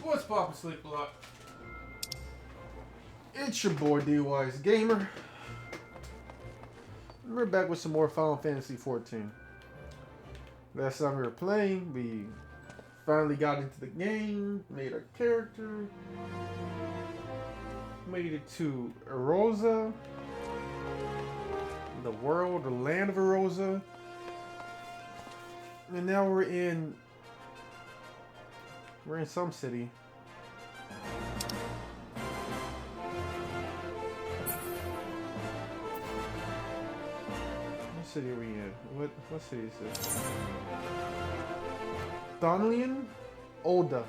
What's poppin', Slick Block? It's your boy D.W.G Gamer. We're back with some more Final Fantasy XIV. Last time we were playing, we finally got into the game, made our character, made it to Erosa, the world, the land of Erosa, and now we're in some city. What city are we in? What city is this? Thonlian? Olda.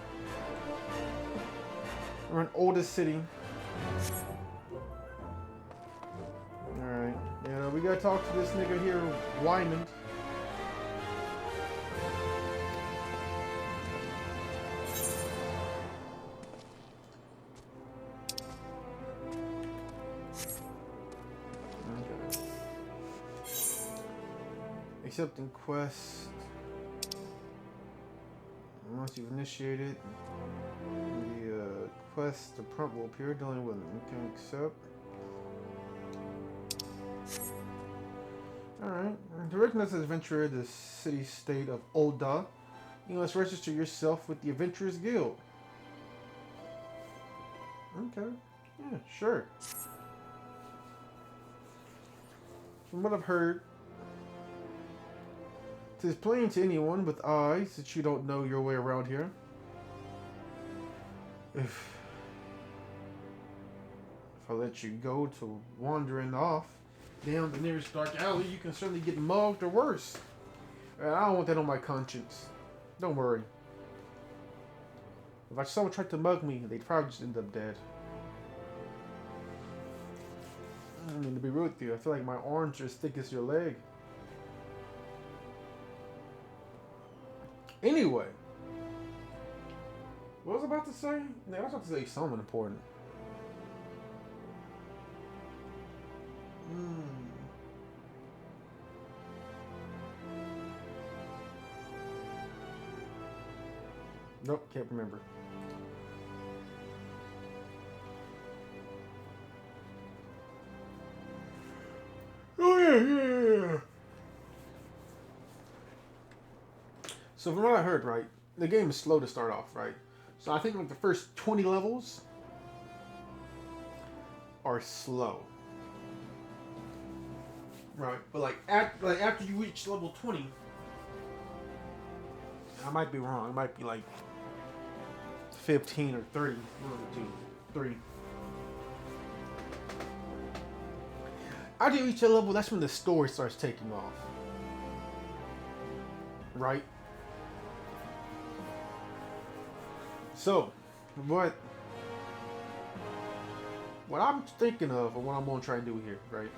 We're in Olda City. Alright. Yeah, we gotta talk to this nigga here, Wymond. Accepting quest. Once you've initiated the quest, the prompt will appear dealing with it. You can accept. Alright. To recognize as adventurer the city-state of Olda, you must register yourself with the Adventurers Guild. Okay. Yeah, sure. From what I've heard, it is plain to anyone with eyes that you don't know your way around here. If I let you go to wandering off down the nearest dark alley, you can certainly get mugged or worse. I don't want that on my conscience. Don't worry. If someone tried to mug me, they'd probably just end up dead. I mean, to be real with you, I feel like my arms are as thick as your leg. Anyway, what was I about to say? I was about to say something important. Nope, can't remember. Oh yeah. So from what I heard, right, the game is slow to start off, right? So I think like the first 20 levels are slow. Right, but like after you reach level 20, I might be wrong. It might be like 15 or 30. 1 or 2, 3. After you reach that level, that's when the story starts taking off. Right? So, what I'm thinking of, or what I'm going to try and do here, right?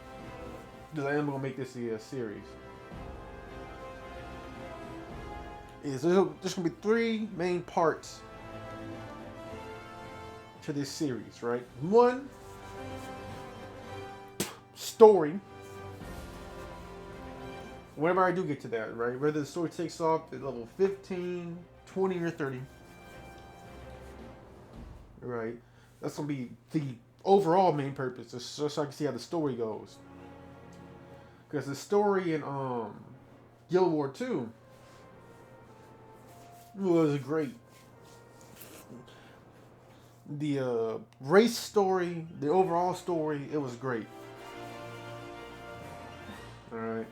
Because I am going to make this a series. Is there's going to be 3 main parts to this series, right? 1, story. Whenever I do get to that, right? Whether the story takes off at level 15, 20, or 30. Right? That's going to be the overall main purpose, just so I can see how the story goes. Because the story in Guild War 2 was great. The race story, the overall story, it was great. Alright.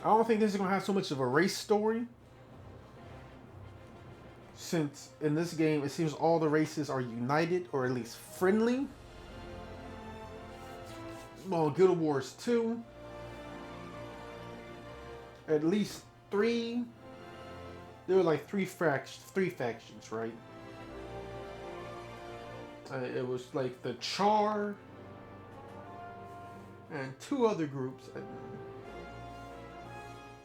I don't think this is going to have so much of a race story. Since in this game, it seems all the races are united, or at least friendly. Well, Guild Wars 2, at least 3. There were like 3 factions, right? It was like the Char and 2 other groups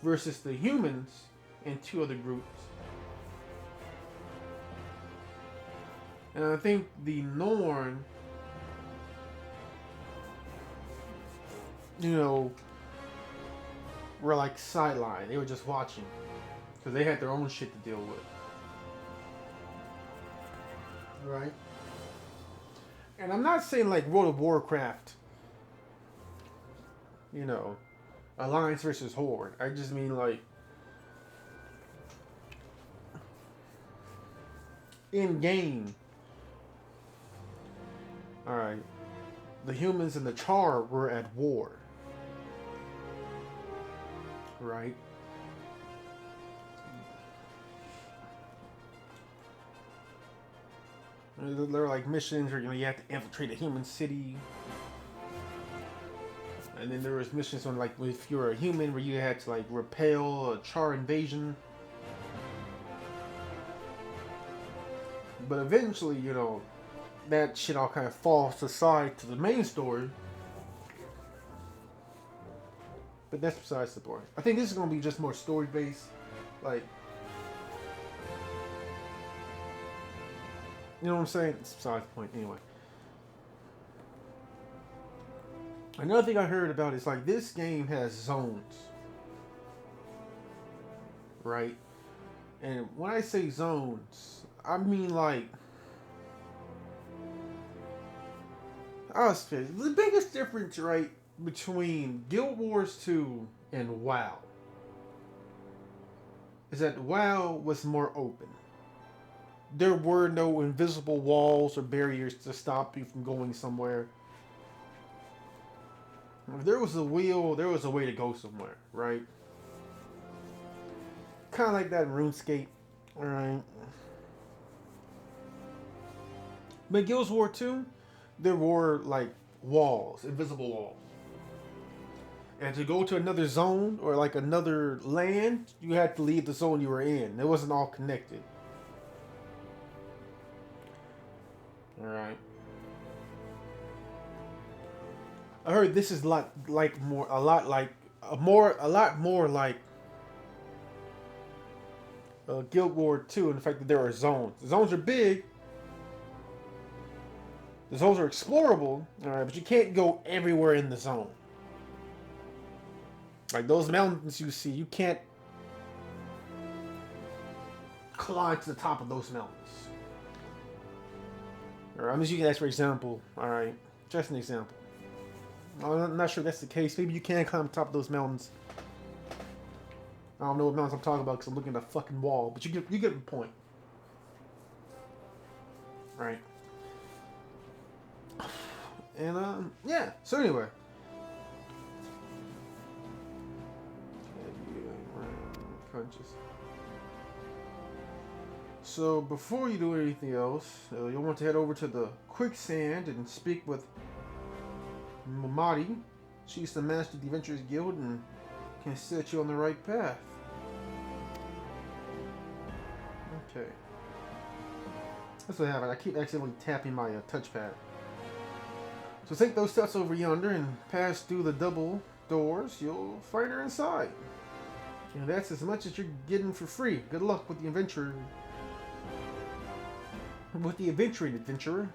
versus the humans and 2 other groups. And I think the Norn, were like sidelined. They were just watching because they had their own shit to deal with. Right? And I'm not saying like World of Warcraft, you know, Alliance versus Horde. I just mean like in game. Alright. The humans and the Char were at war. Right? There were like missions where you have to infiltrate a human city. And then there was missions on like if you're a human where you had to like repel a Char invasion. But eventually, you know, that shit all kind of falls aside to the main story. But that's besides the point. I think this is going to be just more story based. Like, you know what I'm saying? It's besides the point anyway. Another thing I heard about is like this game has zones. Right? And when I say zones, I mean like the biggest difference, right, between Guild Wars 2 and WoW is that WoW was more open. There were no invisible walls or barriers to stop you from going somewhere. If there was a wheel, there was a way to go somewhere, right? Kind of like that in RuneScape, alright? But Guild Wars 2, there were like walls, invisible walls. And to go to another zone or like another land, you had to leave the zone you were in. It wasn't all connected. Alright. I heard this is a lot more like Guild Wars 2 in the fact that there are zones. The zones are big. The zones are explorable, alright, but you can't go everywhere in the zone. Like those mountains you see, you can't climb to the top of those mountains. Alright, I'm just using that for example, alright? Just an example. I'm not sure that's the case. Maybe you can climb the top of those mountains. I don't know what mountains I'm talking about because I'm looking at a fucking wall, but you get the point. Alright. And yeah, so anyway. Conscious. So before you do anything else, you'll want to head over to the quicksand and speak with Mamadi. She's the master of the Adventurers Guild and can set you on the right path. Okay. That's what happened. I keep accidentally tapping my touchpad. So take those steps over yonder and pass through the double doors. You'll find her inside. And that's as much as you're getting for free. Good luck with the adventure. With the adventuring adventurer.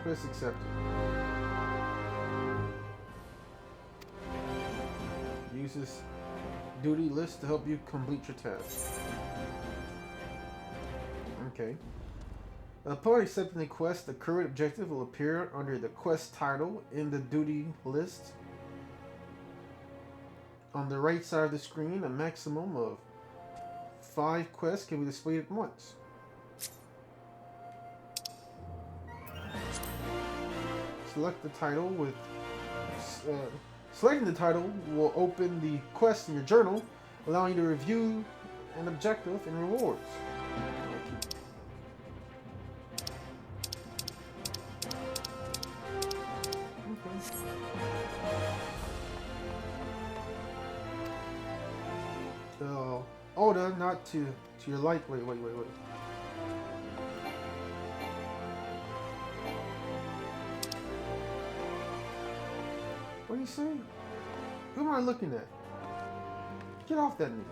Quest accepted. Use this duty list to help you complete your task. Okay. Upon accepting the quest, the current objective will appear under the quest title in the duty list. On the right side of the screen, a maximum of 5 quests can be displayed at once. Select the title with... selecting the title will open the quest in your journal, allowing you to review an objective and rewards. Oda, not to your light. Wait. What are you saying? Who am I looking at? Get off that nigga.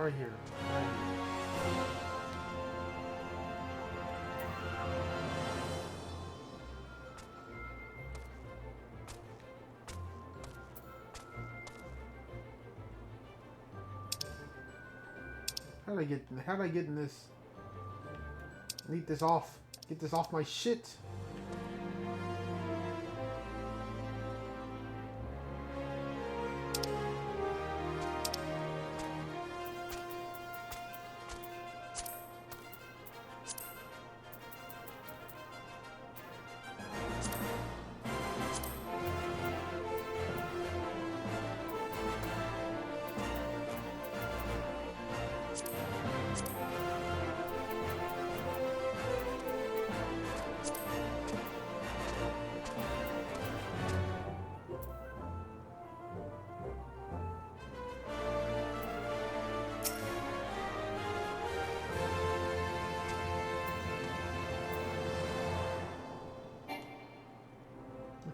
Right here. How did I get in this? Need this off. Get this off my shit.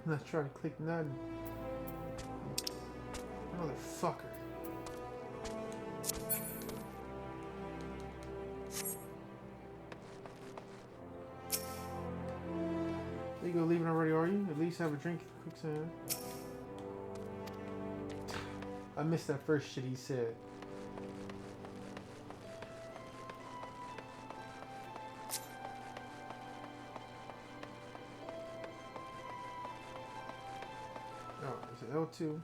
I'm not trying to click nothing. Motherfucker. There you go, leaving already, are you? At least have a drink, quicksand. I missed that first shit he said. L2.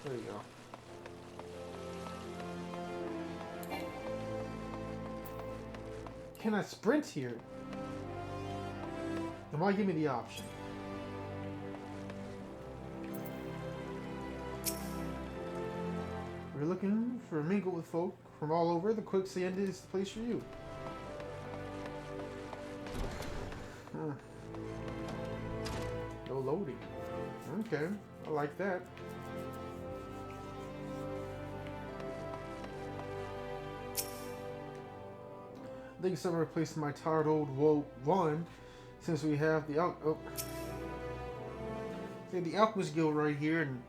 There you go. Can I sprint here? Come on, give me the option. We're looking for a mingle with folk from all over. The quicksand is the place for you. No loading. Okay. I like that. I think someone replaced my tired old Wymond since we have the the Alchemist Guild right here, and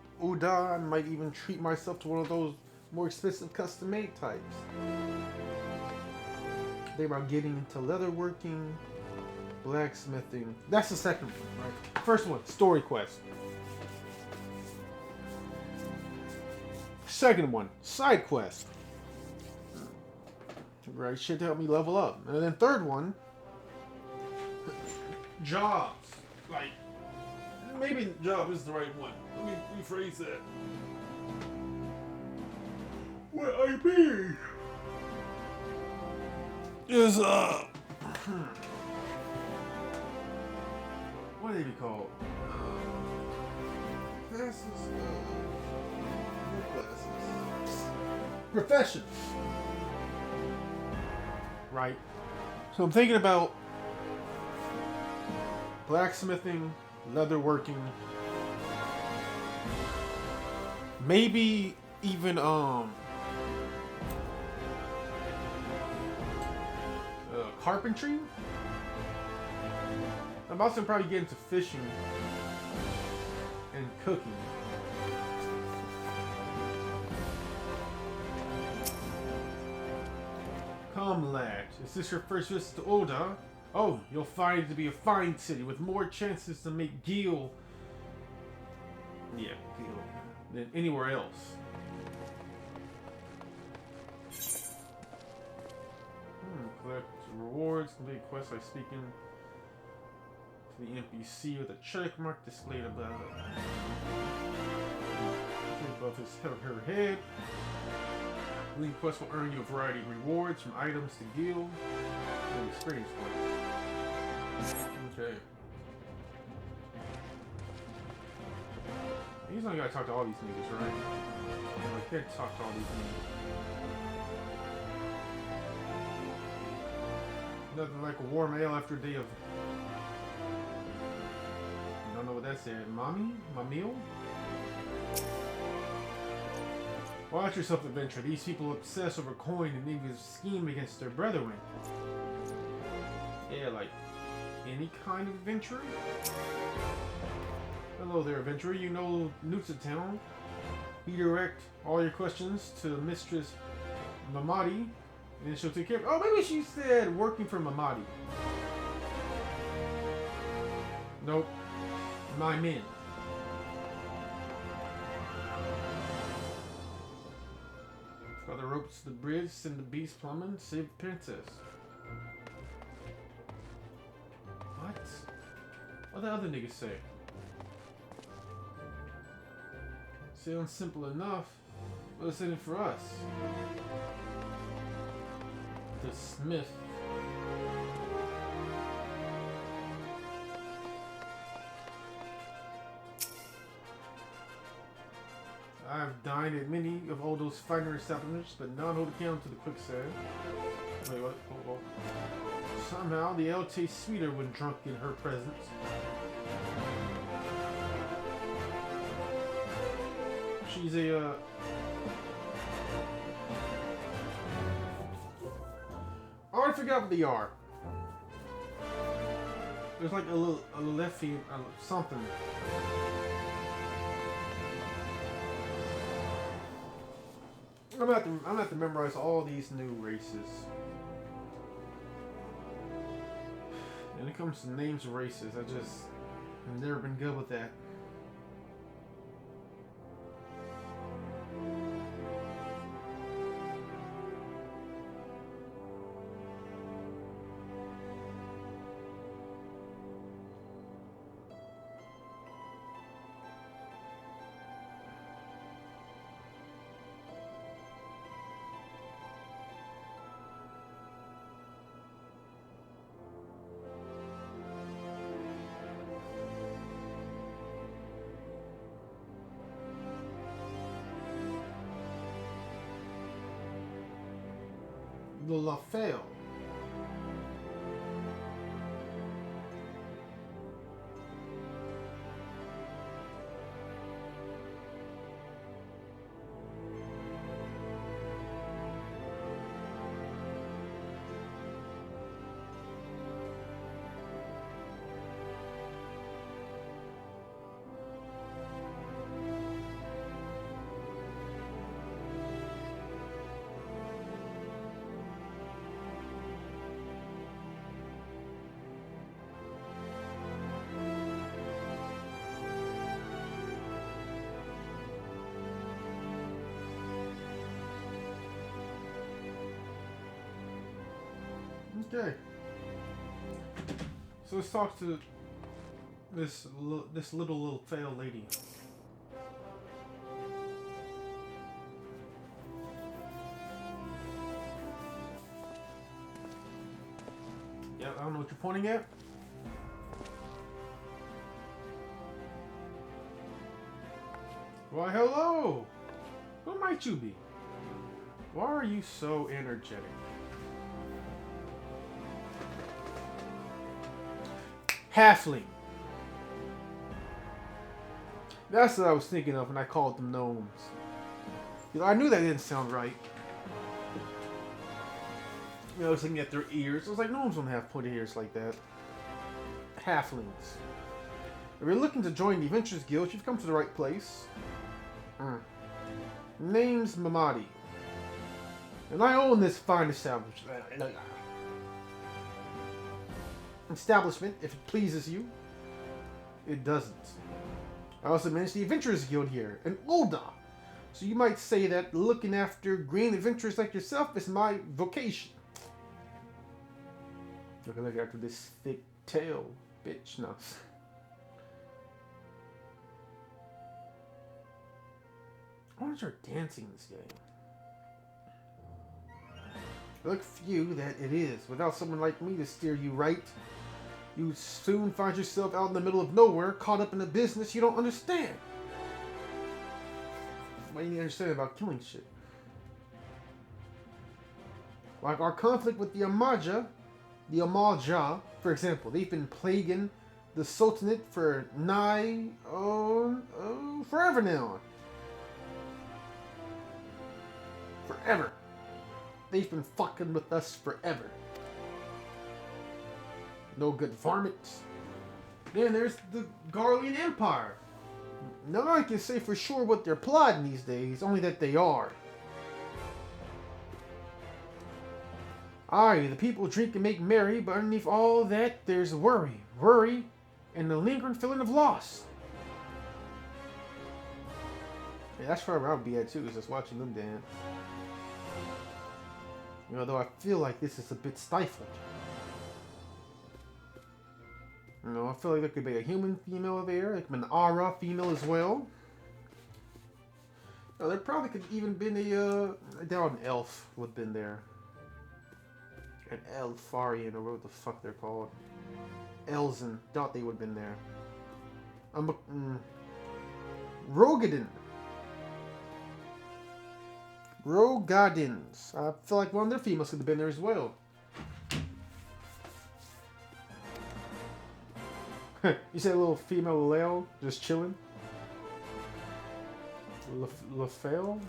I might even treat myself to one of those more expensive custom-made types. Think about getting into leatherworking, blacksmithing. That's the second one, right? First one, story quest. Second one, side quest. Right, shit to help me level up. And then third one, jobs. Like, maybe job is the right one. Let me rephrase that. What I mean is, what do they be called? Professions. Right. So I'm thinking about blacksmithing, leatherworking, maybe even carpentry. I'm also probably get into fishing and cooking. Come, lad. Is this your first visit to Oda? Oh, you'll find it to be a fine city with more chances to make gil. Yeah, gil. Than anywhere else. Collect rewards, complete quests by speaking to the NPC with a check mark displayed above his her head. Lead quests will earn you a variety of rewards from items to guild and experience points. Okay. He's not gotta talk to all these niggas, right? I can't talk to all these niggas. Nothing like a warm ale after a day of... You don't know what that said. Mommy? My meal? Watch yourself, adventure. These people obsess over coin and niggas scheme against their brethren. Yeah, like any kind of adventure. Hello there, adventurer. You know new to town. Redirect all your questions to Mistress Mamadi, and she'll take care of. Oh, maybe she said working for Mamadi. Nope. My men. Got the ropes to the bridge, send the beast plumbing, save the princess. What? What the other niggas say? Sounds simple enough, but it's in it for us. The Smith. I've dined at many of all those finer establishments, but none hold a candle to the quicksand. Wait, what? Oh. Somehow, the ale tastes sweeter when drunk in her presence. She's a, Oh, I forgot what they are. There's like a lefty, something. I'm gonna have to memorize all these new races. When it comes to names of races, I've never been good with that. The LaFelle. Okay. So let's talk to this little fail lady. Yeah, I don't know what you're pointing at. Why, hello! Who might you be? Why are you so energetic? Halfling. That's what I was thinking of when I called them gnomes. You know, I knew that didn't sound right. You know, I was looking at their ears. I was like, gnomes don't have pointed ears like that. Halflings. If you're looking to join the Adventurers Guild, you've come to the right place. Name's Mamadi. And I own this fine establishment, if it pleases you. It doesn't. I also manage the Adventurers Guild here, in Ulda. So you might say that looking after green adventurers like yourself is my vocation. Look after this thick tail, bitch. No. I want to start dancing in this game. Look few that it is. Without someone like me to steer you right, you soon find yourself out in the middle of nowhere, caught up in a business you don't understand. What do you need to understand about killing shit? Like our conflict with the Amaja, for example, they've been plaguing the Sultanate for forever now. Forever. They've been fucking with us forever. No good varmints. Then there's the Garlean Empire. No one can say for sure what they're plotting these days, only that they are. Aye, the people drink and make merry, but underneath all that, there's worry, and the lingering feeling of loss. Yeah, that's where I would be at too, is just watching them dance. Although I feel like this is a bit stifled. You know, I feel like there could be a human female there, like an aura female as well. There probably could even been I doubt an elf would have been there. An Elfarian, or what the fuck they're called. Elzen, doubt they would have been there. Rogadin. Rogadins. I feel like one of their females could have been there as well. You said a little female Leo just chilling? Lafel?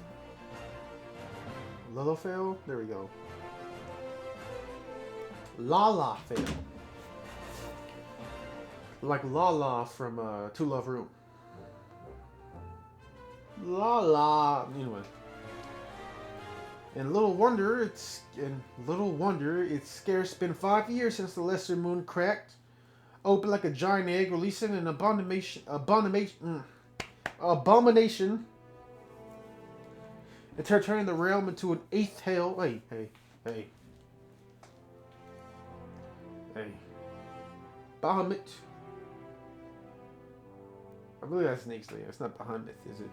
Lilafel? There we go. Lala Fail. Like Lala from Two Love Room. Lala. Anyway. And little wonder it's scarce been 5 years since the lesser moon cracked open like a giant egg, releasing an abomination. It's her turning the realm into an eighth hell. Hey. Bahamut. I believe that's Snake's name. It's not Bahamut, is it?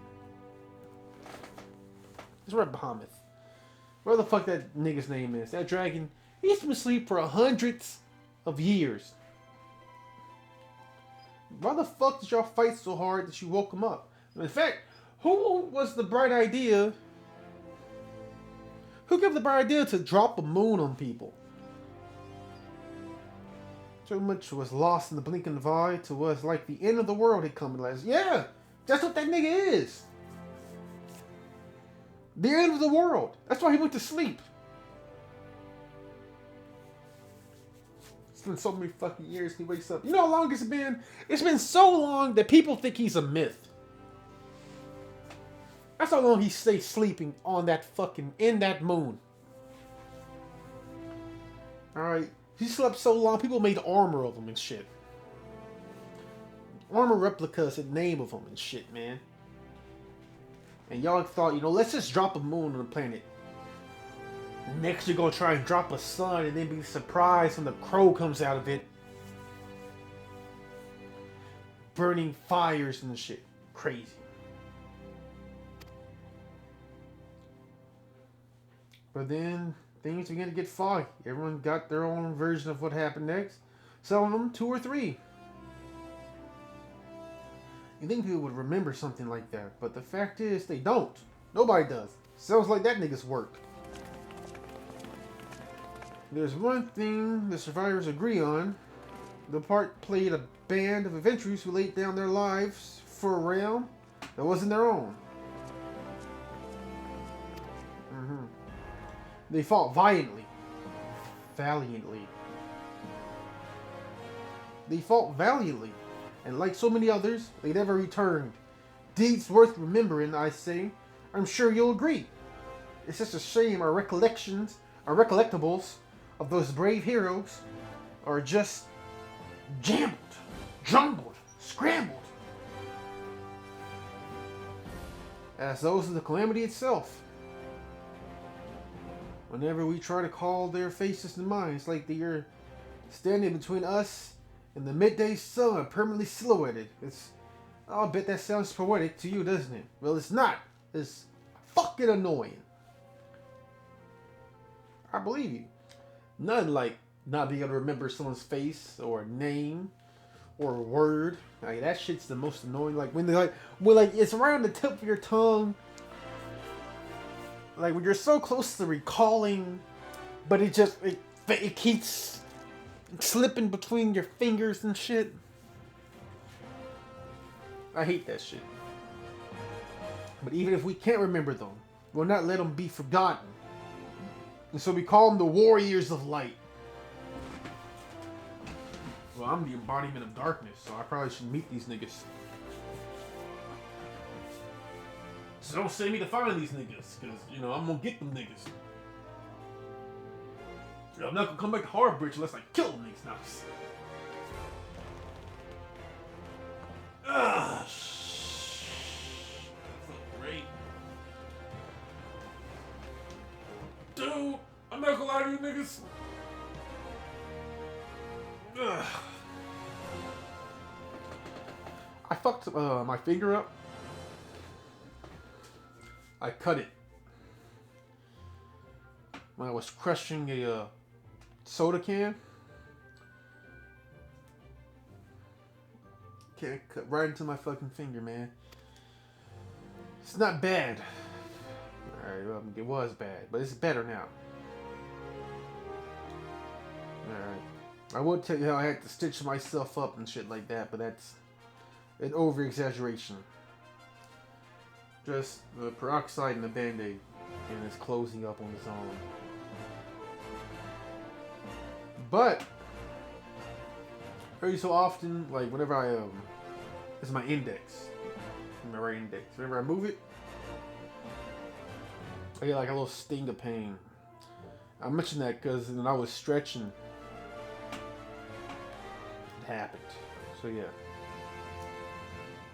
It's right, Bahamut. Where the fuck that nigga's name is? That dragon, he's been asleep for hundreds of years. Why the fuck did y'all fight so hard that you woke him up? In fact, who was the bright idea? Who gave the bright idea to drop a moon on people? So much was lost in the blink of an eye to us like the end of the world had come at last. Yeah, that's what that nigga is. The end of the world. That's why he went to sleep. It's been so many fucking years he wakes up. You know how long it's been? It's been so long that people think he's a myth. That's how long he stays sleeping on that fucking, in that moon. Alright. He slept so long, people made armor of him and shit. Armor replicas and name of him and shit, man. And y'all thought, you know, let's just drop a moon on the planet. Next you're gonna try and drop a sun and then be surprised when the crow comes out of it. Burning fires and shit. Crazy. But then things began to get foggy. Everyone got their own version of what happened next. Some of them 2 or 3. You think people would remember something like that, but the fact is they don't. Nobody does. Sounds like that nigga's work. There's one thing the survivors agree on. The part played a band of adventurers who laid down their lives for a realm that wasn't their own. They fought valiantly. They fought valiantly. And like so many others, they never returned. Deeds worth remembering, I say. I'm sure you'll agree. It's just a shame our recollectables of those brave heroes are just jumbled, scrambled. As those of the calamity itself. Whenever we try to call their faces to mind, it's like they are standing between us and the midday sun, permanently silhouetted. I'll bet that sounds poetic to you, doesn't it? Well, it's not. It's fucking annoying. I believe you. Nothing like not being able to remember someone's face or name or word. Like, that shit's the most annoying. Like when it's around the tip of your tongue. Like when you're so close to recalling, but it keeps slipping between your fingers and shit. I hate that shit. But even if we can't remember them, we'll not let them be forgotten. And so we call them the Warriors of Light. Well, I'm the embodiment of darkness, so I probably should meet these niggas. So don't send me to find these niggas, because, you know, I'm gonna get them niggas. I'm not gonna come back to Harbridge unless I kill them these nuts. Ah, that felt great. Dude, I'm not gonna lie to you niggas. Ugh. I fucked my finger up. I cut it when I was crushing a soda can. Can't cut right into my fucking finger, man. It's not bad. Alright, well, it was bad, but it's better now. Alright. I would tell you how I had to stitch myself up and shit like that, but that's an over-exaggeration. Just the peroxide and the band-aid, and it's closing up on its own. But every so often, like whenever I this is my index, my right index. Whenever I move it, I get like a little sting of pain. I mentioned that because when I was stretching, it happened. So yeah.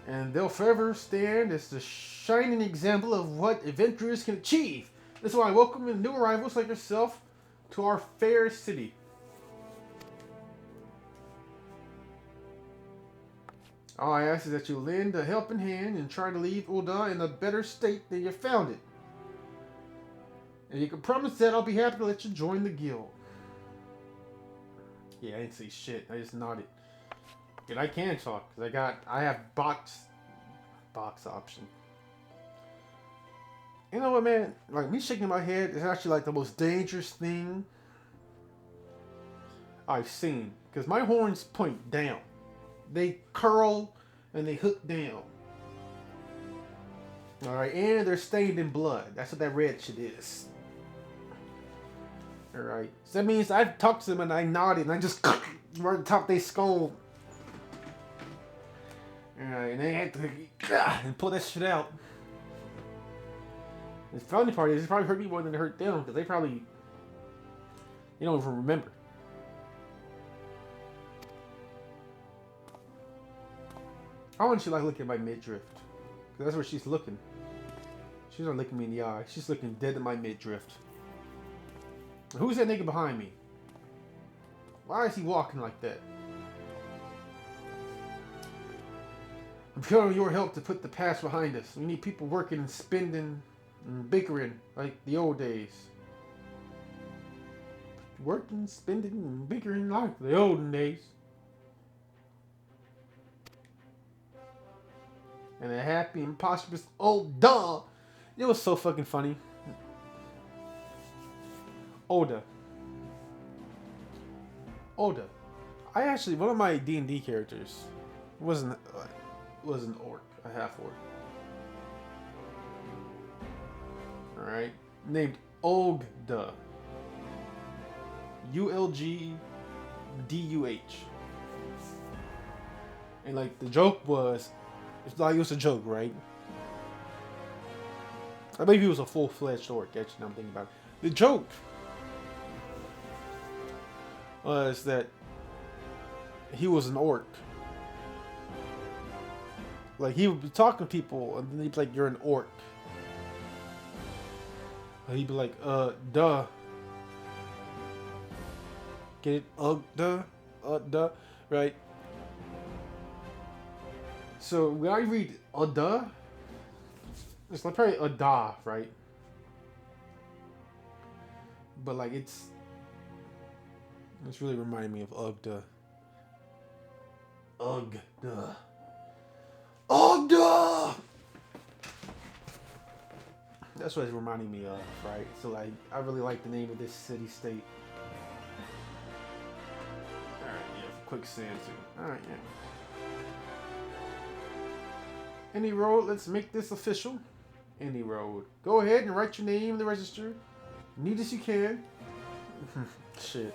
And they'll forever stand as the shining example of what adventurers can achieve. That's why I welcome new arrivals like yourself to our fair city. All I ask is that you lend a helping hand and try to leave Ul'dah in a better state than you found it. And you can promise that I'll be happy to let you join the guild. Yeah, I didn't say shit. I just nodded. And I can talk, because I have box option. You know what, man? Like, me shaking my head is actually like the most dangerous thing I've seen. Because my horns point down. They curl and they hook down. Alright, and they're stained in blood. That's what that red shit is. Alright. So that means I talked to them and I nodded and I just right on top of their skull. Alright, and they had to and pull that shit out. The funny part is it probably hurt me more than it hurt them, because they probably don't even remember. I want you to like look at my midriff, because that's where she's looking. She's not looking me in the eye. She's looking dead at my midriff. Who's that nigga behind me? Why is he walking like that? I'm counting on your help to put the past behind us. We need people working and spending and bickering like the old days. Working, spending, and bickering like the olden days. And a happy and prosperous old duh. It was so fucking funny. Ul'dah. I actually, one of my D&D characters was an orc, a half orc. Alright, named Ul'dah. Ulgduh. And like the joke was, it's like it was a joke, right? I believe he was a full-fledged orc, actually, now I'm thinking about it. The joke was that he was an orc. Like, he would be talking to people, and then he'd be like, you're an orc. And he'd be like, duh. Get it? Duh. Right? So, when I read duh, it's like probably da, right? But, like, it's really reminding me of Ul'dah. Ul'dah. Ul'dah! That's what it's reminding me of, right? So, like, I really like the name of this city-state. Alright, yeah, quicksand too. Alright, yeah. Any road, let's make this official. Any road. Go ahead and write your name in the register. Neat as you can. Shit.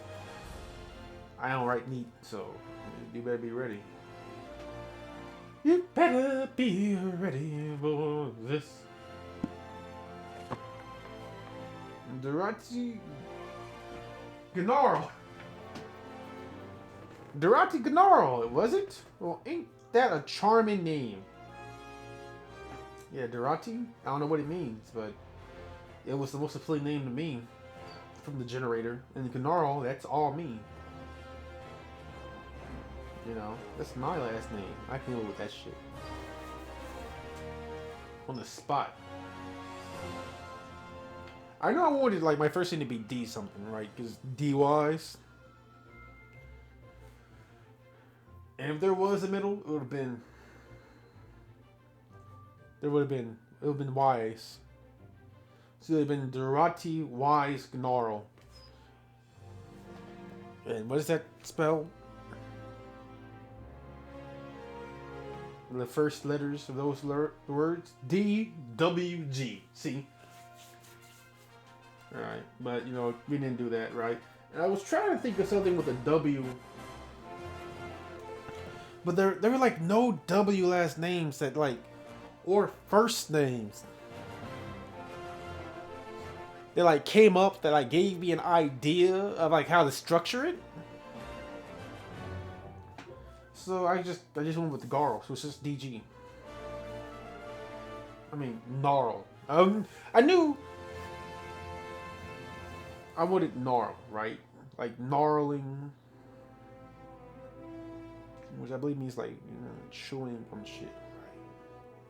I don't write neat, so you better be ready. You better be ready for this. Gnarl. Durati Gnarl, was it? Well, ain't that a charming name? Yeah, Durati? I don't know what it means, but it was the most appealing name to me from the generator. And Gnarl, that's all me. You know, that's my last name. I can deal with that shit. On the spot. I know I wanted like my first name to be D something, right? Because D-wise. And if there was a middle, it would have been. It would have been Wise. So it would have been Durati Wise Gnarl. And what does that spell? The first letters of those words? D.W.G. See? Alright, but you know, we didn't do that, right? And I was trying to think of something with a W. But there were like no W last names that like, or first names. That like came up that like gave me an idea of like how to structure it. So I just went with the Garl, so it's just DG. I mean, Gnarl. I knew I wanted Gnarl, right? Like gnarling, which I believe means like, you know, chewing on shit, right?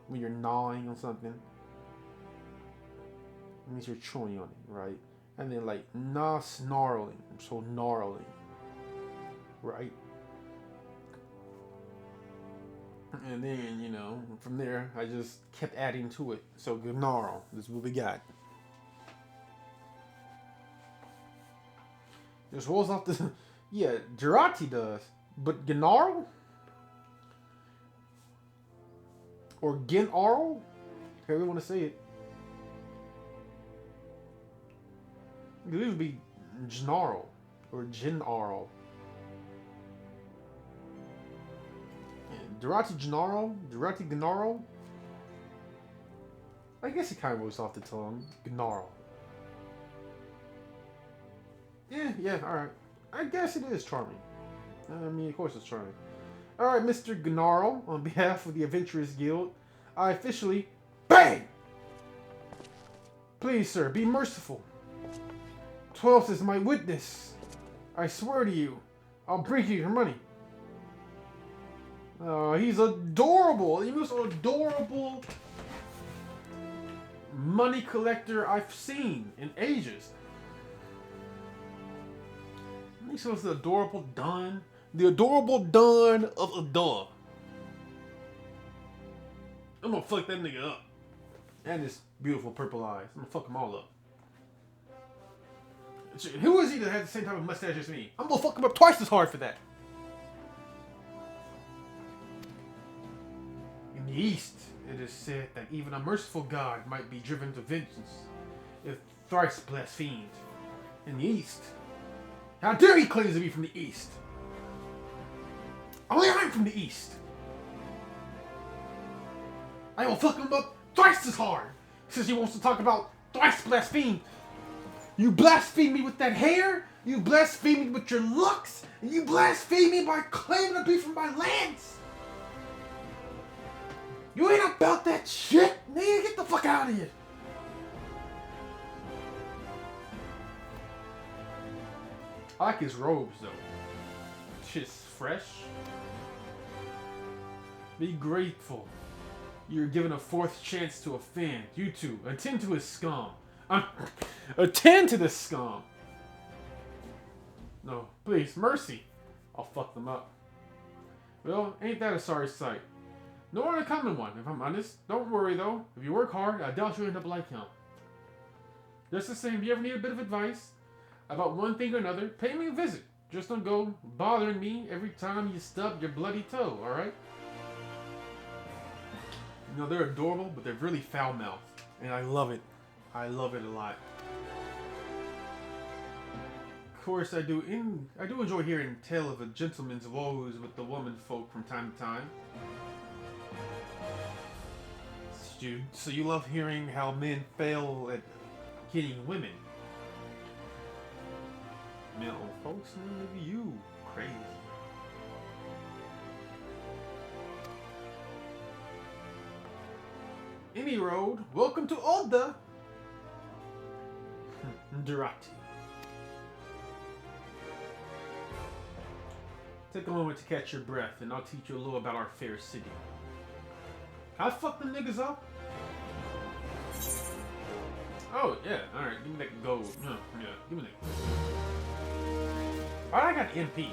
When you're gnawing on something, it means you're chewing on it, right? And then like snarling, so gnarling, right? And then, you know, from there, I just kept adding to it. So, Gnarl, this is what we got. Just rolls off the... Yeah, Durati does. But Gnarl? Or Gnarl? However you want to say it. It would be Gnarl. Or Gnarl. Durati Gnarl? Durati Gnarl? I guess it kind of rolls off the tongue. Gnarl. Yeah, alright. I guess it is charming. I mean, of course it's charming. Alright, Mr. Gnarl, on behalf of the Adventurers Guild, I officially... BANG! Please, sir, be merciful. 12th is my witness. I swear to you, I'll bring you your money. He's adorable. He was an adorable money collector I've seen in ages. He's the adorable Don. The adorable Don of Adore. I'm gonna fuck that nigga up. And his beautiful purple eyes. I'm gonna fuck them all up. Who is he that has the same type of mustache as me? I'm gonna fuck him up twice as hard for that. In the East, it is said that even a merciful God might be driven to vengeance if thrice blasphemed. In the East. How dare he claims to be from the East? Only I'm from the East. I will fuck him up twice as hard since he wants to talk about thrice blasphemed. You blaspheme me with that hair, you blaspheme me with your looks, and you blaspheme me by claiming to be from my lands. You ain't about that shit, nigga. Get the fuck out of here. I like his robes, though. Shit's fresh. Be grateful. You're given a fourth chance to offend. You two, attend to his scum. Attend to this scum. No, please, mercy. I'll fuck them up. Well, ain't that a sorry sight? Nor a common one, if I'm honest. Don't worry, though. If you work hard, I doubt you'll end up like him. Just the same, if you ever need a bit of advice about one thing or another, pay me a visit. Just don't go bothering me every time you stub your bloody toe, alright? You know, they're adorable, but they're really foul-mouthed. And I love it. I love it a lot. Of course, I do enjoy hearing tale of a gentleman's woes with the woman folk from time to time. So you love hearing how men fail at getting women. mental folks, man. Maybe you crazy. Any road, welcome to Oda. D.W.G. Take a moment to catch your breath, and I'll teach you a little about our fair city. Can I fuck them niggas up? Oh, yeah, alright, give me that gold. Yeah, give me that. Alright, I got MP.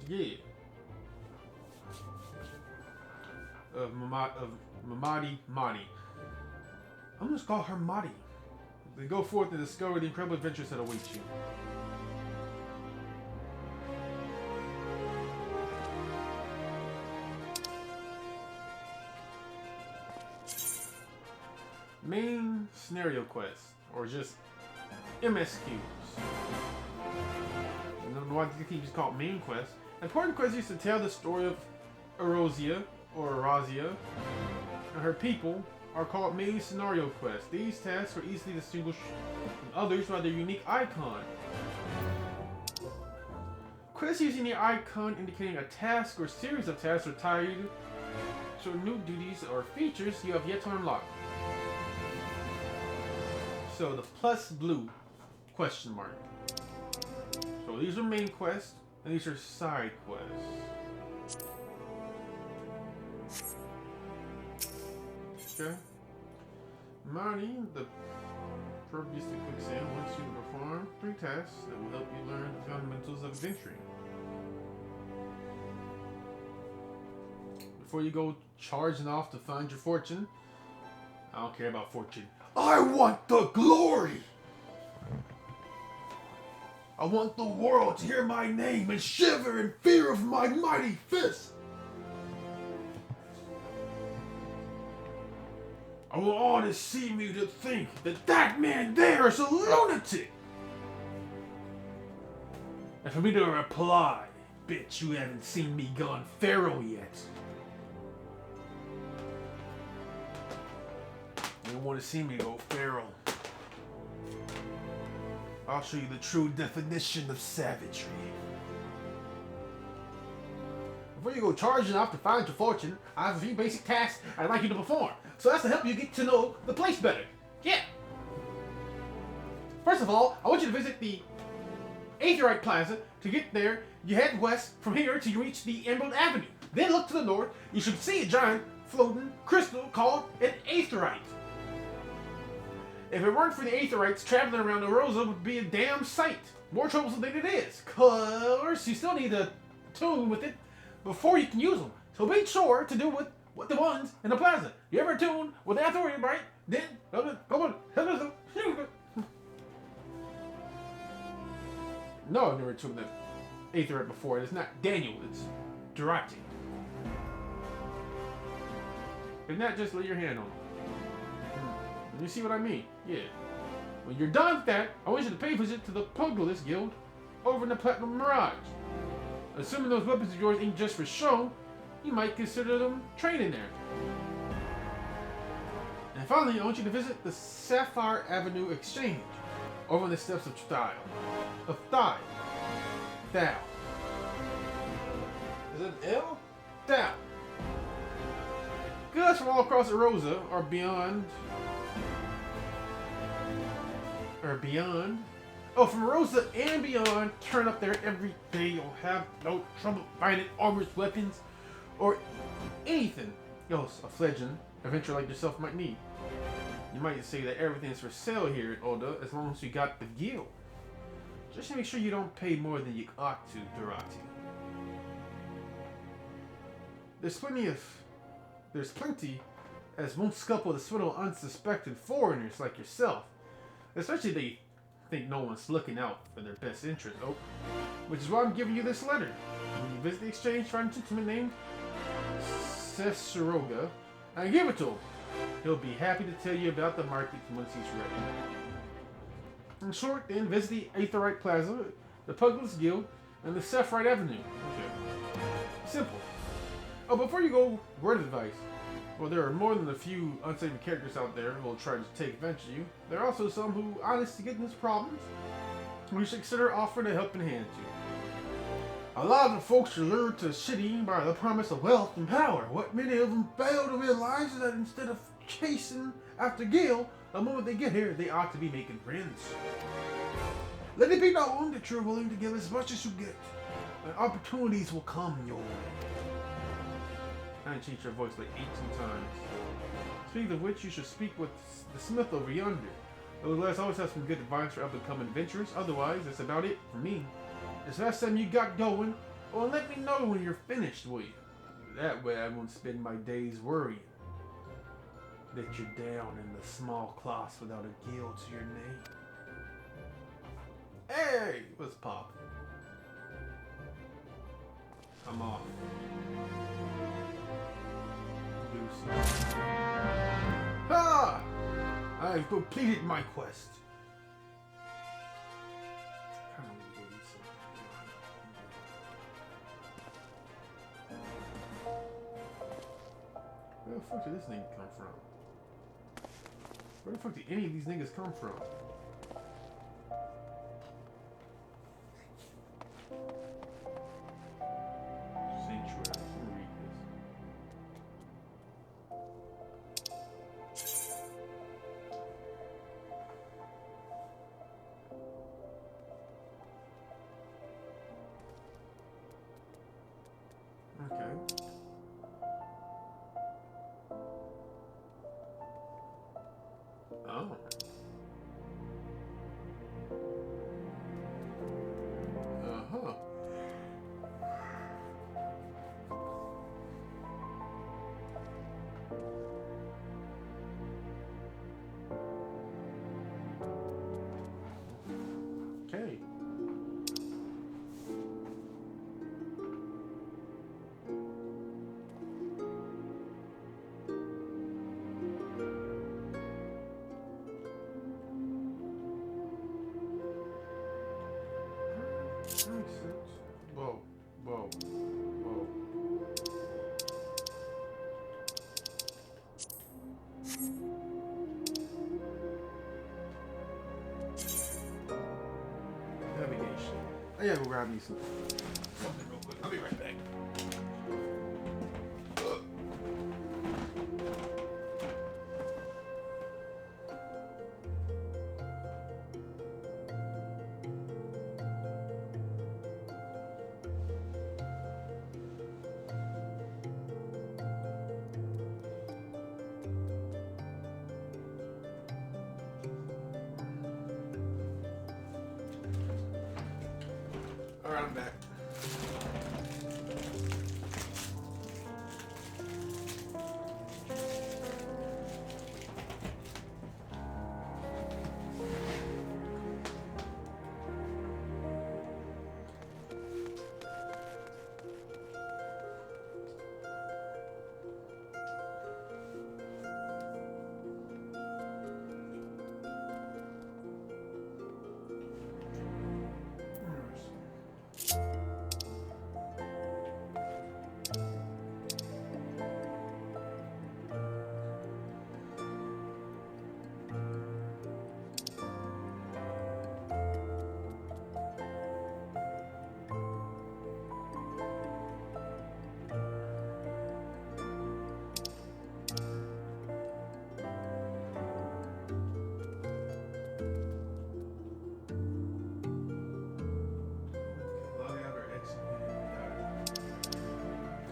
Yeah. Of Mamadi Madi. I'm just call her Madi. Then go forth and discover the incredible adventures that await you. Main scenario quest, or just MSQs. I don't know why they keep just called main quest. Important quest is to tell the story of Erosia, or Erazia, and her people are called main scenario quests. These tasks are easily distinguished from others by their unique icon. Quests using the icon indicating a task or series of tasks are tied to new duties or features you have yet to unlock. So the plus blue question mark. So these are main quests, and these are side quests. Okay. Marty, the previously quicksand wants you to perform 3 tasks that will help you learn the fundamentals of adventuring. Before you go charging off to find your fortune, I don't care about fortune. I want the glory! I want the world to hear my name and shiver in fear of my mighty fist! I want all to see me to think that that man there is a lunatic! And for me to reply, bitch, you haven't seen me gone feral yet. You want to see me go feral? I'll show you the true definition of savagery. Before you go charging off to find your fortune, I have a few basic tasks I'd like you to perform. So that's to help you get to know the place better. Yeah! First of all, I want you to visit the Aetherite Plaza. To get there, you head west from here till you reach the Emerald Avenue. Then look to the north. You should see a giant floating crystal called an Aetherite. If it weren't for the Aetherites, traveling around Erosia would be a damn sight. More troublesome than it is. Cause you still need to tune with it before you can use them. So be sure to do with the ones in the plaza. You ever tune with the Aetherites, right? Then, no, I've never tuned the Aetherite before. It's not Daniel, it's D.W.G. If not, just lay your hand on it. You see what I mean? Yeah. When you're done with that, I want you to pay a visit to the Pugilist Guild over in the Platinum Mirage. Assuming those weapons of yours ain't just for show, you might consider them training there. And finally, I want you to visit the Sapphire Avenue Exchange over on the steps of Thal. Thal. Is it an L? Thal. Goods from all across Erosia are beyond. Oh, from Erosia and beyond, turn up there every day. You'll have no trouble finding armors, weapons, or anything else a fledgling adventurer like yourself might need. You might say that everything's for sale here at Oda as long as you got the guild. Just to make sure you don't pay more than you ought to, D.W.G. There's plenty as won't scalp to swindle unsuspecting foreigners like yourself. Especially if they think no one's looking out for their best interest, which is why I'm giving you this letter. When you visit the exchange, find a gentleman named Cesseroga and give it to him. He'll be happy to tell you about the market once he's ready. In short, then, visit the Aetherite Plaza, the Pugilist Guild, and the Sapphire Avenue. Okay. Simple. Oh, before you go, word of advice. Well, there are more than a few unsavory characters out there who will try to take advantage of you. There are also some who, honest to goodness problems, we should consider offering a helping hand to. A lot of the folks are lured to the city by the promise of wealth and power. What many of them fail to realize is that instead of chasing after Gil, the moment they get here, they ought to be making friends. Let it be known that you're willing to give as much as you get, and opportunities will come your way. I changed your voice like 18 times. Speaking of which, you should speak with the smith over yonder. Those lads always have some good advice for up-and-coming adventurers. Otherwise, that's about it for me. This last time you got going, well, let me know when you're finished, will you? That way I won't spend my days worrying that you're down in the small class without a guild to your name. Hey, what's pop? I'm off. Lucy. Ha! I've completed my quest. Where the fuck did this nigga come from? Where the fuck did any of these niggas come from? Sanctuary. Let me read this. Okay. Oh. Uh-huh. Okay. Whoa, whoa, whoa. Navigation. I gotta go grab me something real quick. I'll be right back. Alright, I'm back.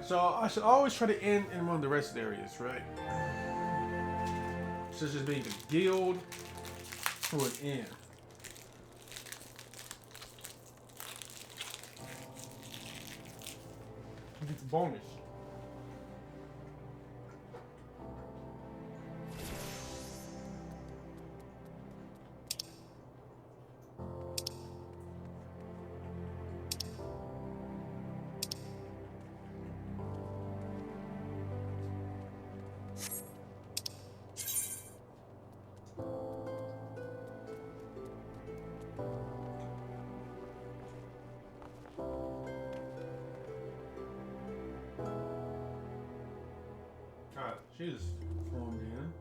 So I should always try to end in one of the rest areas, right? Such as being a guild or an inn. It's a bonus. She just formed in.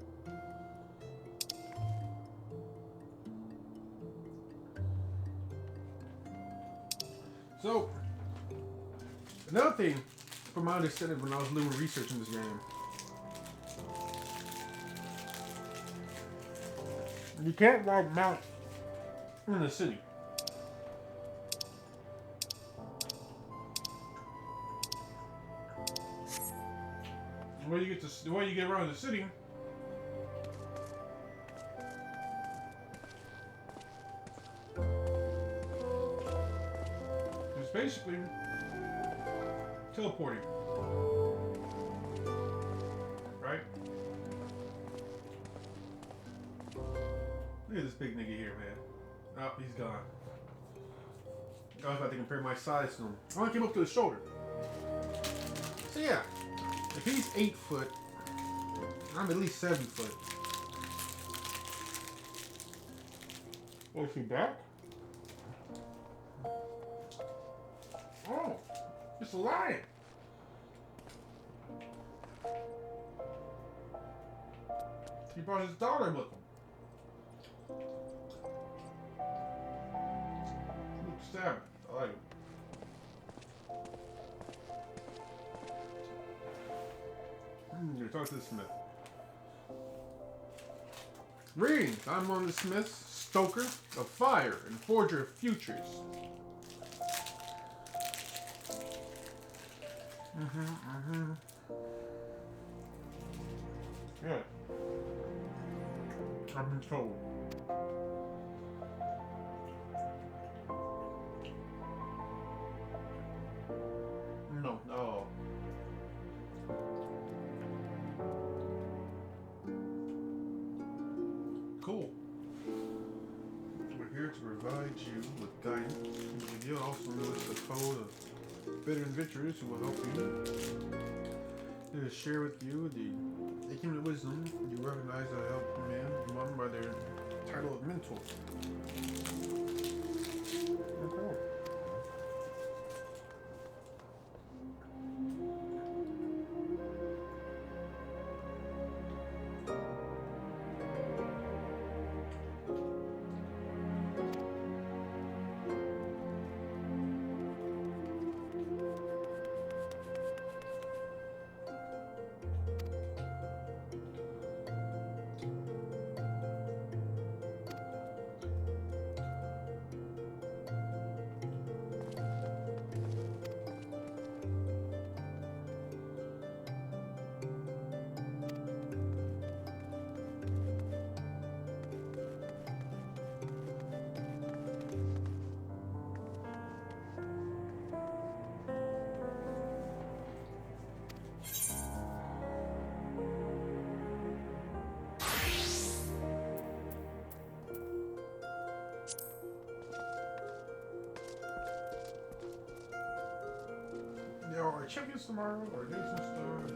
So, another thing, from my understanding when I was doing research in this game, you can't ride mount in the city. The way you get around the city is basically teleporting, right? Look at this big nigga here, man. Oh, he's gone. I was about to compare my size to him. I only came up to his shoulder. So yeah. If he's 8 foot, I'm at least 7 foot. Oh, is he back? Oh, it's a lion. He brought his daughter with him. Look, stab. I like it. Talk to the smith. Greetings, I'm one of the smiths, stoker of fire and forger of futures. Yeah. I've been told. No, no. Cool. We're here to provide you with guidance. You'll also notice the code of better adventurers who will help you. They will share with you the acumen wisdom you recognize that help man Wymond by their title of mentor. Okay. There are champions tomorrow, or days and stars.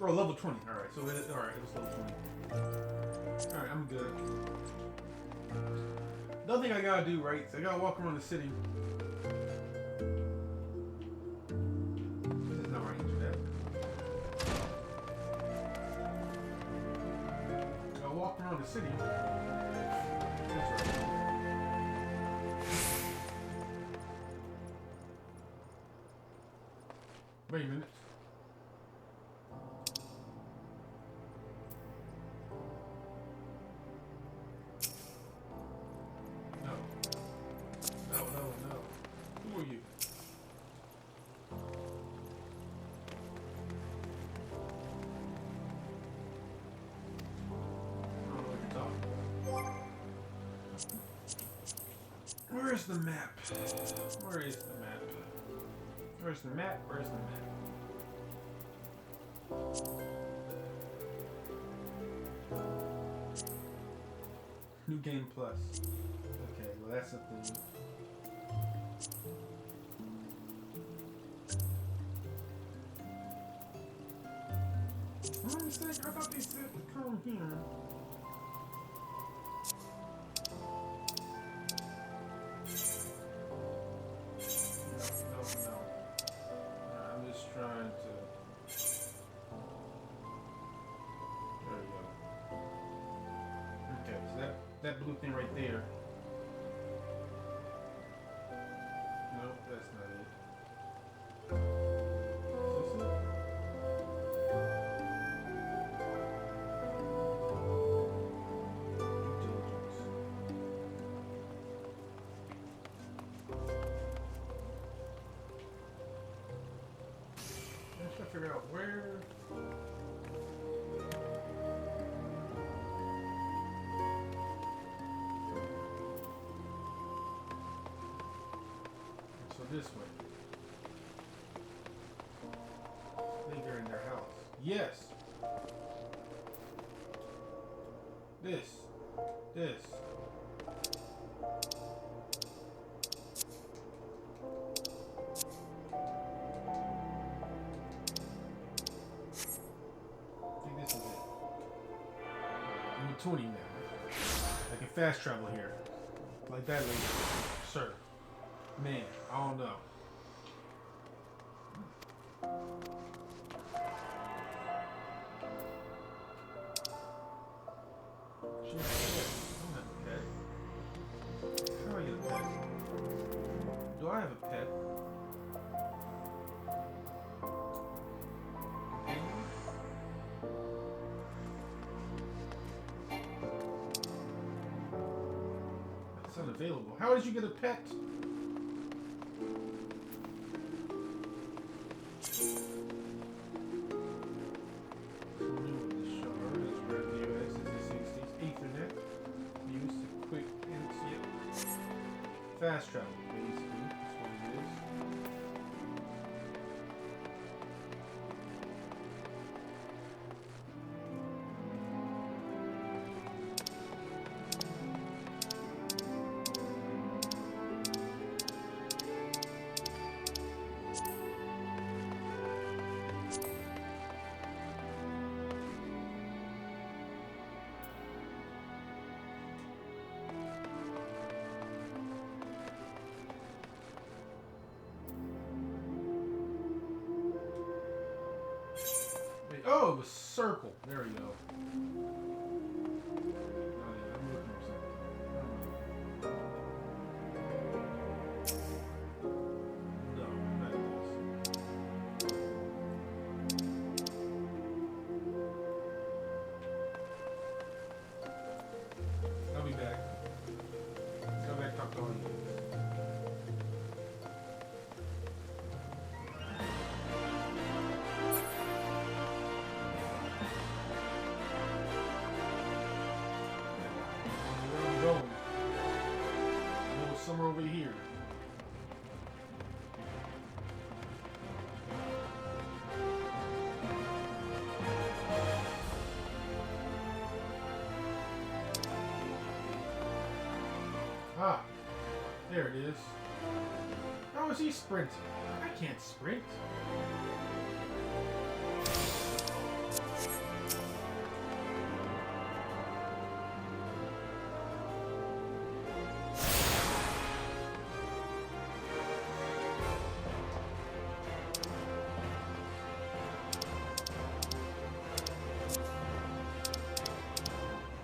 Or level 20. Alright, so it was level 20. Alright, I'm good. Another thing I gotta do, right? So I gotta walk around the city. This is not where I can do that. I gotta walk around the city. That's right. Wait a minute. Where's the map? Where is the map? Where's the map? Where's the map? New game plus. Okay, well that's a thing. I'm sick. I thought they said to come here. No. I'm just trying to. There we go. Okay, so that blue thing right there. Nope, that's not it. Is this it? Diligence. I'm just trying to figure out where. So this way. I think they're in their house. Yes. This. I think this is it. I'm in tuning now. I can fast travel here. Like that lady. Sir. Man, I don't know. She has a pet. I don't have a pet. How do I get a pet? Do I have a pet? It's unavailable. How did you get a pet? Fast travel, basically. That's what it is. Oh, it was circle. There we go. Oh, yeah, I'm looking for something. No, not this. I'll be back. Go back, talk to all you. Somewhere over here. Ah, there it is. How is he sprinting? I can't sprint.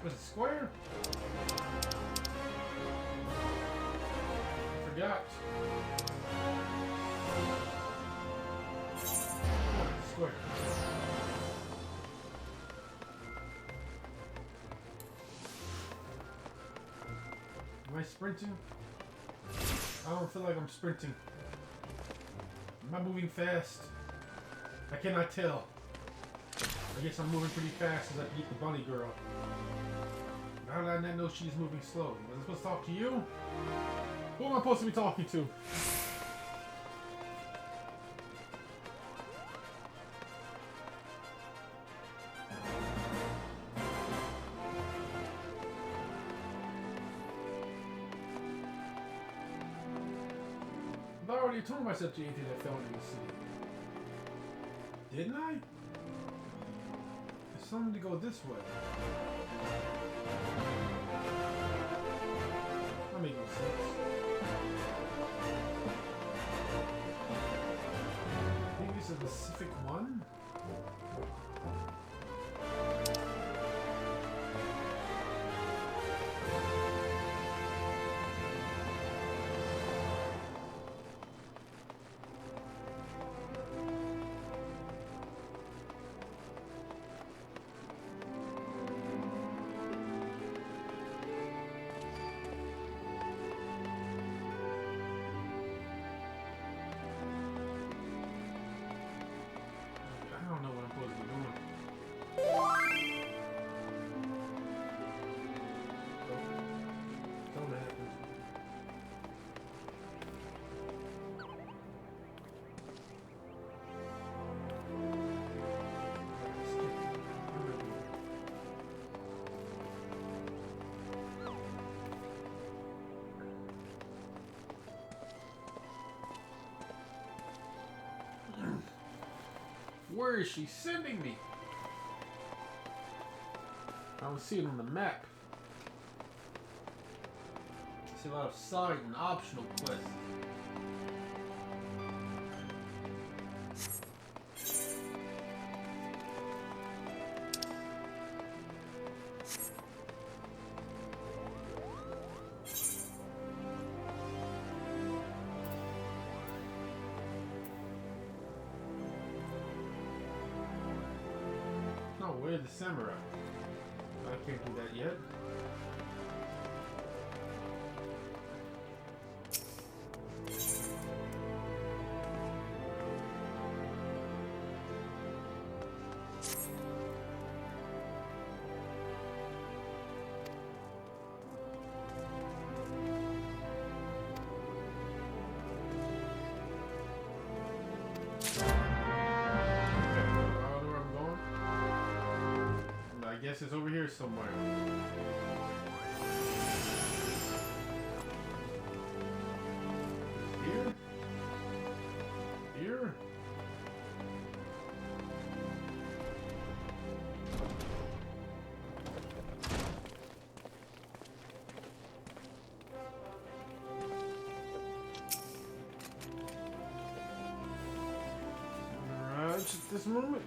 Was it square? I forgot. Oh, it's square. Am I sprinting? I don't feel like I'm sprinting. Am I moving fast? I cannot tell. I guess I'm moving pretty fast as I beat the bunny girl. How did I not know she's moving slow? Was I supposed to talk to you? Who am I supposed to be talking to? I already told myself to anything that fell into the sea. Didn't I? something to go this way. That makes no sense. I think it's a specific one. Where is she sending me? I don't see it on the map. I see a lot of side and optional quests. Where's the samurai? I can't do that yet. I guess it's over here somewhere. Here? Here? Alright, just at this moment.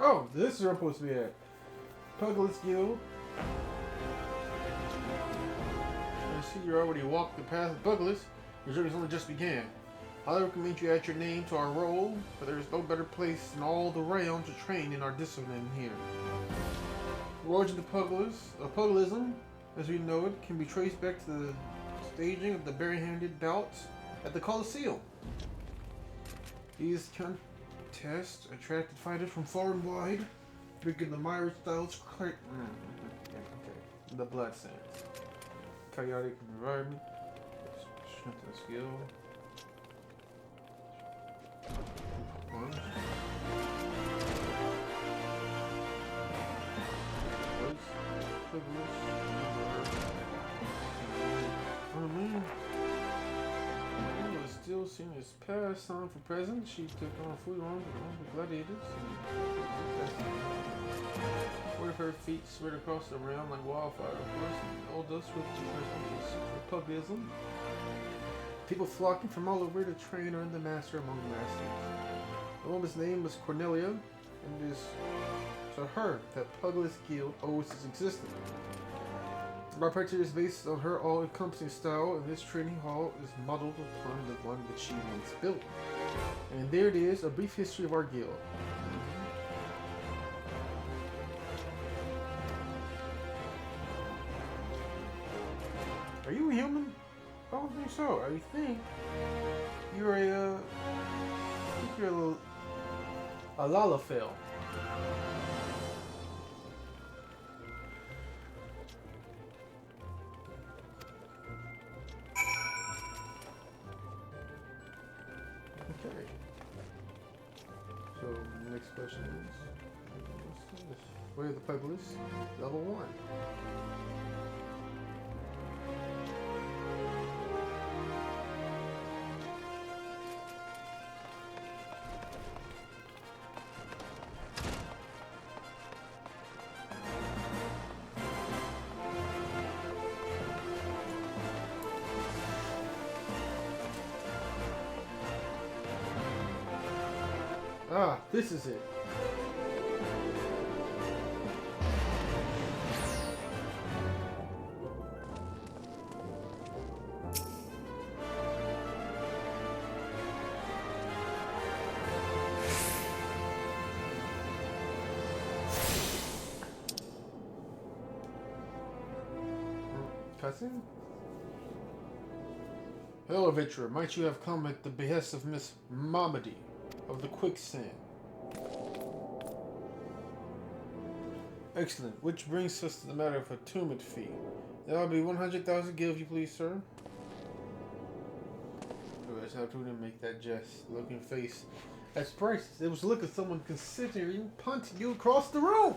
Oh, this is where I'm supposed to be at. Puglet's Guild. I see you already walked the path of Puglet's. Your journey's only just began. I recommend you add your name to our roll, but there is no better place in all the realms to train in our discipline here. The origin of Puglism, as we know it, can be traced back to the staging of the bare-handed bouts at the Colosseum. These contests attracted fighters from far and wide, bringing the Myra styles the blood sands. Chaotic environment, strength and skill. Oh man. Still seen his past son for present. She took on food on the gladiators. One of her feet spread across the realm like wildfire, of course. All dust with puglism. People flocking from all over to train under the master among the masters. The woman's name was Cornelia, and it is to her that Puglet's Guild owes its existence. My practice is based on her all-encompassing style, and this training hall is modeled upon the one that she once built. And there it is, a brief history of our guild. Are you a human? I don't think so. I think you're a Lalafell. Way of the Pebblers, level 1. Ah, this is it. Cousin? Hello, adventurer. Might you have come at the behest of Miss Momedy of the Quicksand? Excellent. Which brings us to the matter of attunement fee. That will be 100,000 gil, if you please, sir. I just have to make that jest. Looking face. That's priceless. It was the look of someone considering punting you across the room.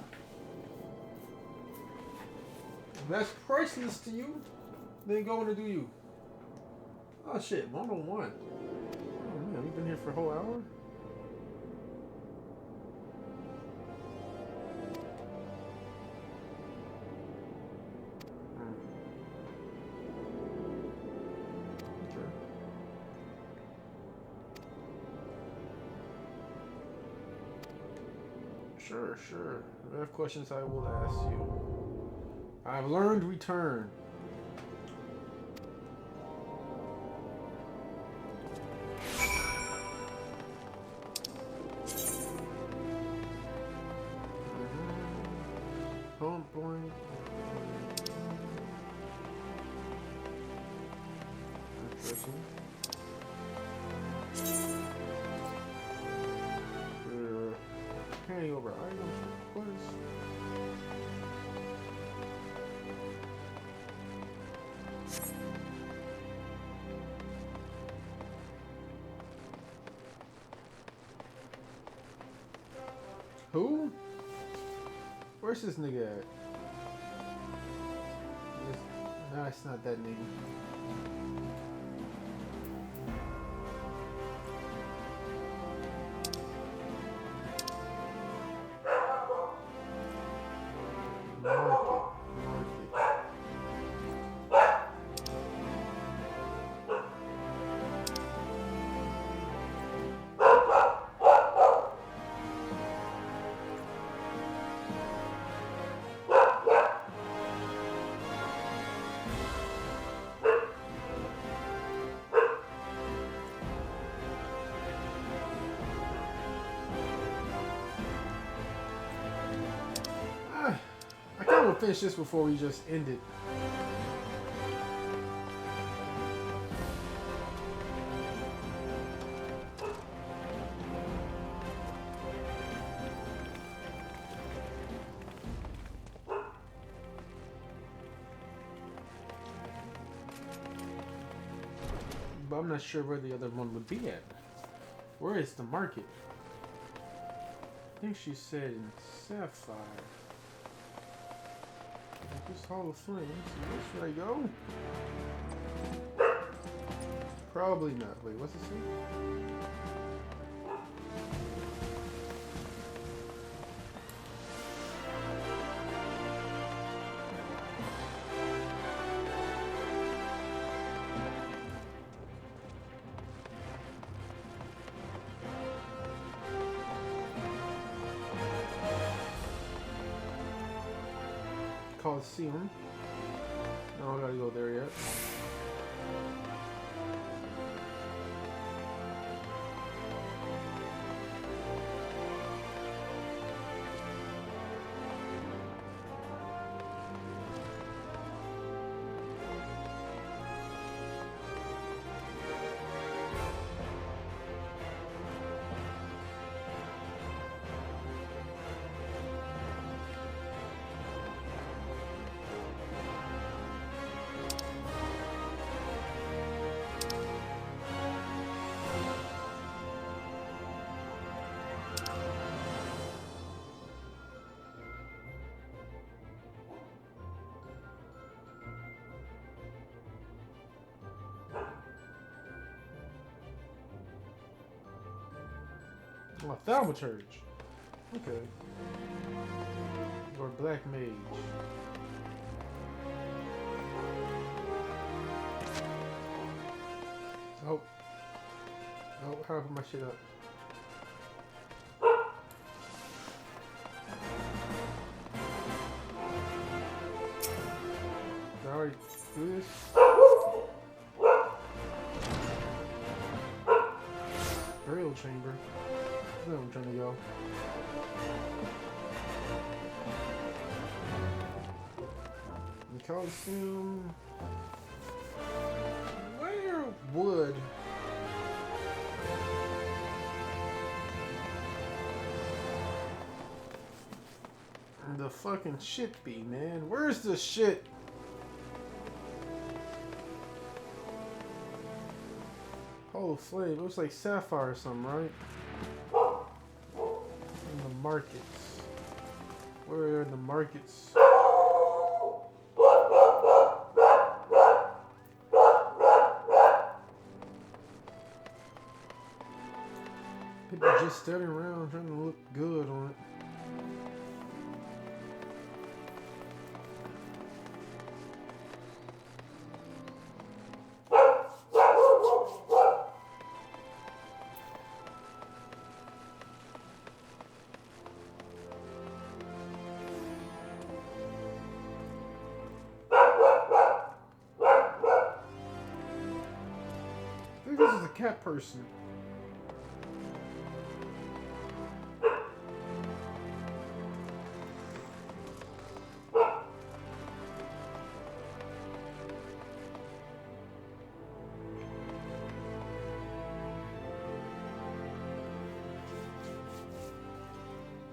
If that's priceless to you, then go on and do you. Oh shit, 101. Oh man, we've been here for a whole hour? Okay. Sure. If I have questions, I will ask you. I've learned return. Home point. Interesting. Carrying over items request. Who? Where's this nigga at? No, it's not that nigga. I kind of want to finish this before we just end it. But I'm not sure where the other one would be at. Where is the market? I think she said in Sapphire. This Hall of Flame. So where should I go? Probably not. Wait, what's it say? Coliseum. No, I gotta go there yet. Oh, thaumaturge. Okay. Or black mage. Oh. Oh, how do I put my shit up? Did I already do this? Burial chamber. That's where I'm trying to go. The Coliseum. Where would the fucking shit be, man? Where's the shit? Oh, slave. Looks like Sapphire or something, right? In the markets. Where are the markets? People just standing around trying to look good on it. I think this is a cat person.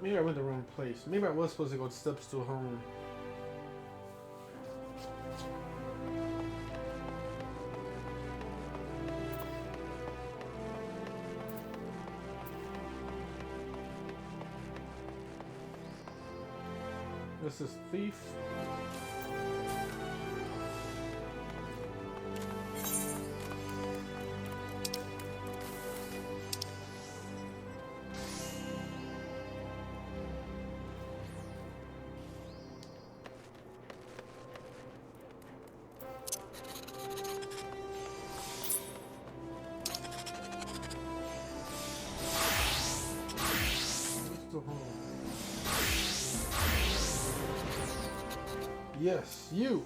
Maybe I went the wrong place. Maybe I was supposed to go steps to home. This is Thief. Yes, you.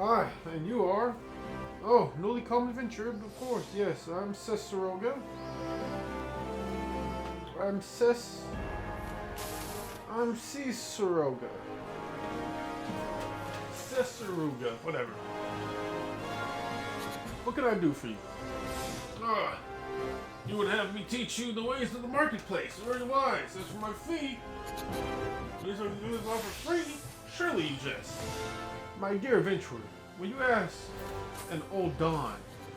Aye, and you are? Oh, newly come adventurer, of course. Yes, I'm Cesaroga. I'm Cesaroga. Cesaruga, whatever. What can I do for you? You would have me teach you the ways of the marketplace. Very wise. As for my fee, these are do this all for free. Surely you jest. My dear adventurer, when you ask an old Don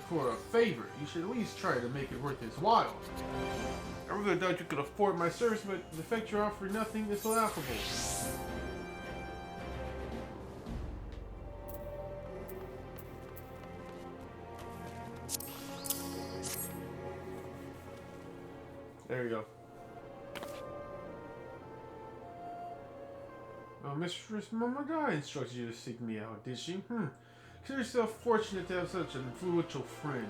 for a favor, you should at least try to make it worth his while. I really doubt you could afford my service, but the fact you're offering nothing is laughable. There you go. Mistress Mama Guy instructed you to seek me out, did she? Consider yourself fortunate to have such an influential friend.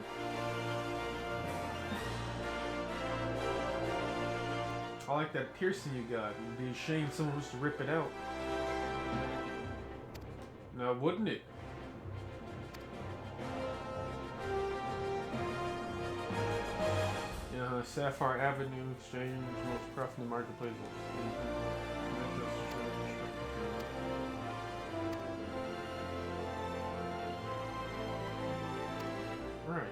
I like that piercing you got. It'd be a shame someone was to rip it out. Now, wouldn't it? Sapphire Avenue exchange, most profitable marketplace. Right.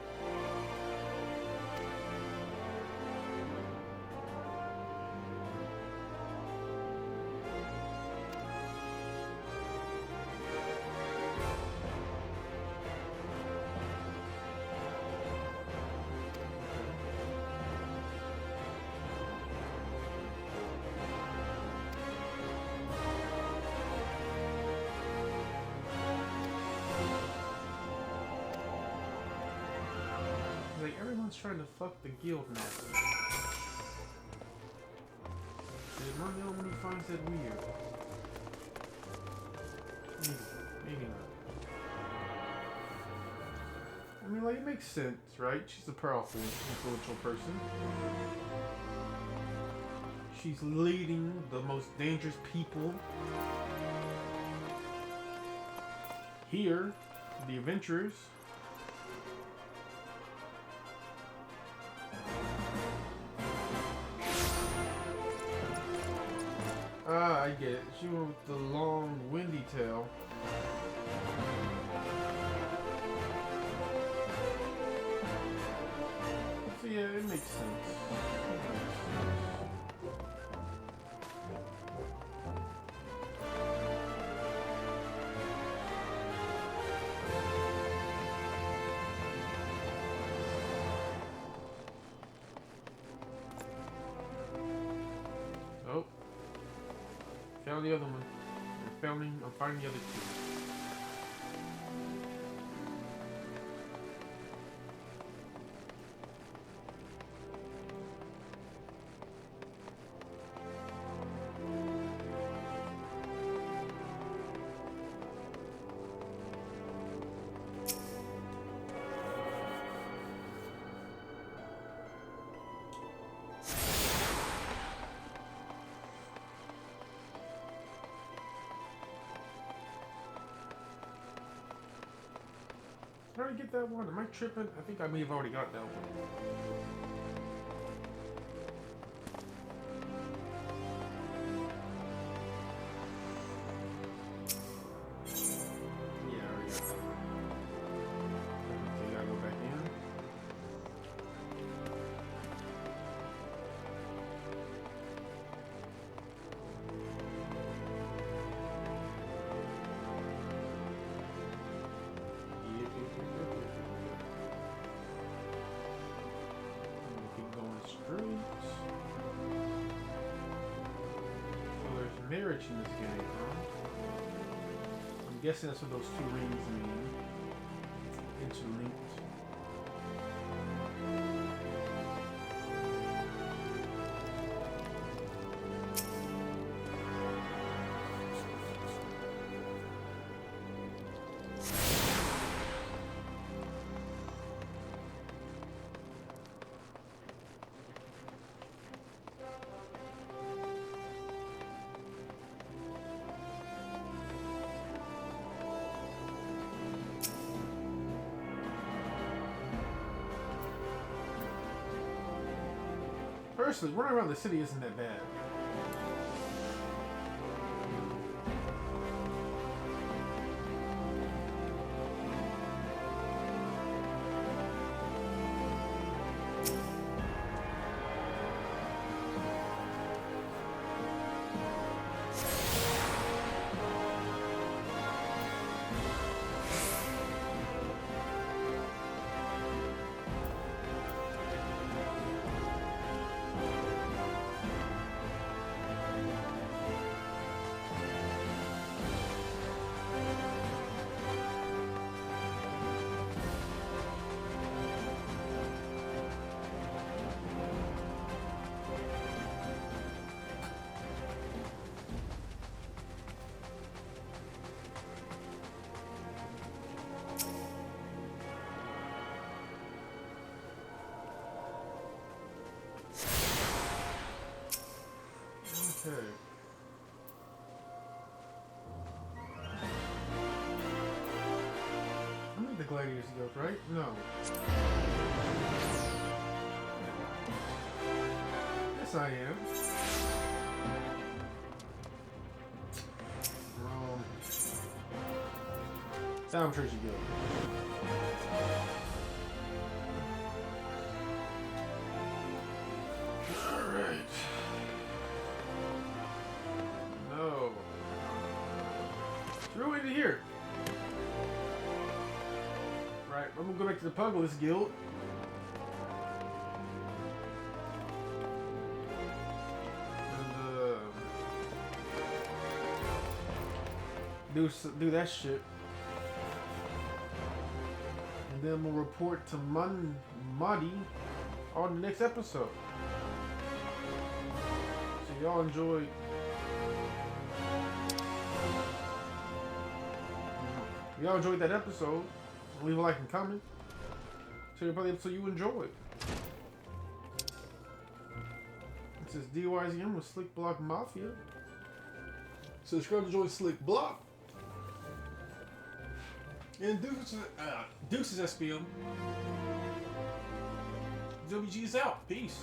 trying to fuck the guild master. Am I the only one who finds that weird? Maybe not. I mean, like, it makes sense, right? She's a powerful, influential person. She's leading the most dangerous people here, the adventurers. Ah, I get it. She went with the long, windy tail. So yeah, it makes sense. Oh. Found the other one. I'm finding the other two. Did I already get that one? Am I tripping? I think I may have already got that one. Yeah, I already got that one. Okay, gotta go back in. Marriage in this game, huh? I'm guessing that's what those two rings mean. Interlinked. Personally, running around the city isn't that bad. Okay. I think the gladiators goes, right? No. Yes, I am. Wrong. Sound Church Guild. Alright. No. It's really here. Right, I'm gonna go back to the Puggless Guild. And do that shit. And then we'll report to Muddy on the next episode. So y'all enjoyed. If y'all enjoyed that episode, leave a like and comment. Tell your buddy so you enjoyed. This is D.W.G with Slick Block Mafia. Subscribe to join Slick Block. And deuces SPM. D.W.G is out. Peace.